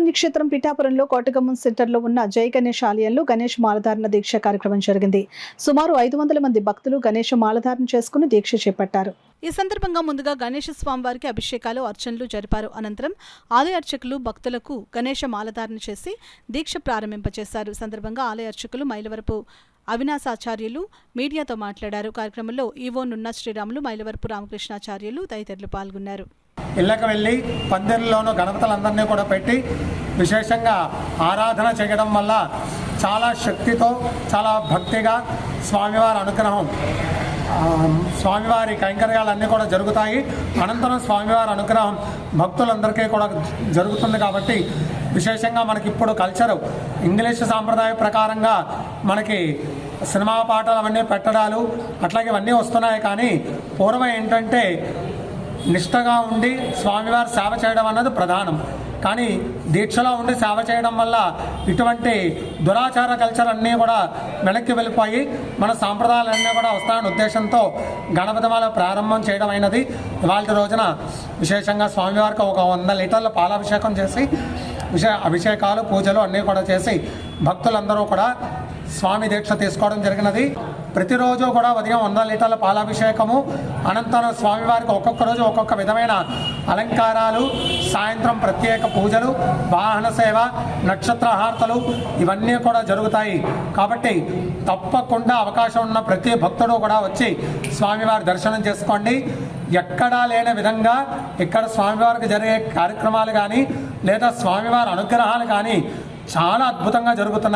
పుణ్యక్షేత్రం పిఠాపురంలో కోటగుమ్మం సెంటర్లో ఉన్న జై గణేష్ ఆలయంలో గణేష్ మాలధారణ దీక్ష కార్యక్రమం జరిగింది. సుమారు 500 మంది భక్తులు గణేష్ మాలధారణ చేసుకుని దీక్ష చేపట్టారు. ఈ సందర్భంగా ముందుగా గణేష స్వామివారికి అభిషేకాలు, అర్చనలు జరిపారు. అనంతరం ఆలయ అర్చకులు భక్తులకు గణేష మాలధారణ చేసి దీక్ష ప్రారంభింపచేశారు. సందర్భంగా ఆలయ అర్చకులు మైలవరపు అవినాశాచార్యులు మీడియాతో మాట్లాడారు. కార్యక్రమంలో ఈవో నున్న శ్రీరాములు, మైలవరపు రామకృష్ణాచార్యులు తదితరులు పాల్గొన్నారు. ఇళ్ళకి వెళ్ళి పందిరిలోనూ గణపతులందరినీ కూడా పెట్టి విశేషంగా ఆరాధన చేయడం వల్ల చాలా శక్తితో, చాలా భక్తిగా స్వామివారి అనుగ్రహం, స్వామివారి కైంకర్యాలన్నీ కూడా జరుగుతాయి. అనంతరం స్వామివారి అనుగ్రహం భక్తులందరికీ కూడా జరుగుతుంది. కాబట్టి విశేషంగా మనకి ఇప్పుడు కల్చరు ఇంగ్లీష్ సాంప్రదాయ ప్రకారంగా మనకి సినిమా పాటలు అవన్నీ పెట్టడాలు అట్లాగే ఇవన్నీ వస్తున్నాయి. కానీ పూర్వం ఏంటంటే నిష్టగా ఉండి స్వామివారి సేవ చేయడం అన్నది ప్రధానం. కానీ దీక్షలో ఉండి సేవ చేయడం వల్ల ఇటువంటి దురాచార కల్చర్ అన్నీ కూడా వెనక్కి వెళ్ళిపోయి మన సాంప్రదాయాలన్నీ కూడా వస్తాయనే ఉద్దేశంతో గణపతి మాల ప్రారంభం చేయడం అయినది. ఇవాళ రోజున విశేషంగా స్వామివారికి ఒక 100 లీటర్ల పాలాభిషేకం చేసి అభిషేకాలు, పూజలు అన్నీ కూడా చేసి భక్తులందరూ కూడా స్వామి దీక్ష తీసుకోవడం జరిగినది. ప్రతిరోజు కూడా ఉదయం 100 లీటర్ల పాలాభిషేకము, అనంతరం స్వామివారికి ఒక్కొక్క రోజు ఒక్కొక్క విధమైన అలంకారాలు, సాయంత్రం ప్రత్యేక పూజలు, వాహన సేవ, నక్షత్ర హారతలు ఇవన్నీ కూడా జరుగుతాయి. కాబట్టి తప్పకుండా అవకాశం ఉన్న ప్రతి భక్తుడు కూడా వచ్చి స్వామివారి దర్శనం చేసుకోండి. ఎక్కడా లేని విధంగా ఇక్కడ స్వామివారికి జరిగే కార్యక్రమాలు కానీ లేదా స్వామివారి అనుగ్రహాలు కానీ చాలా అద్భుతంగా జరుగుతున్నాయి.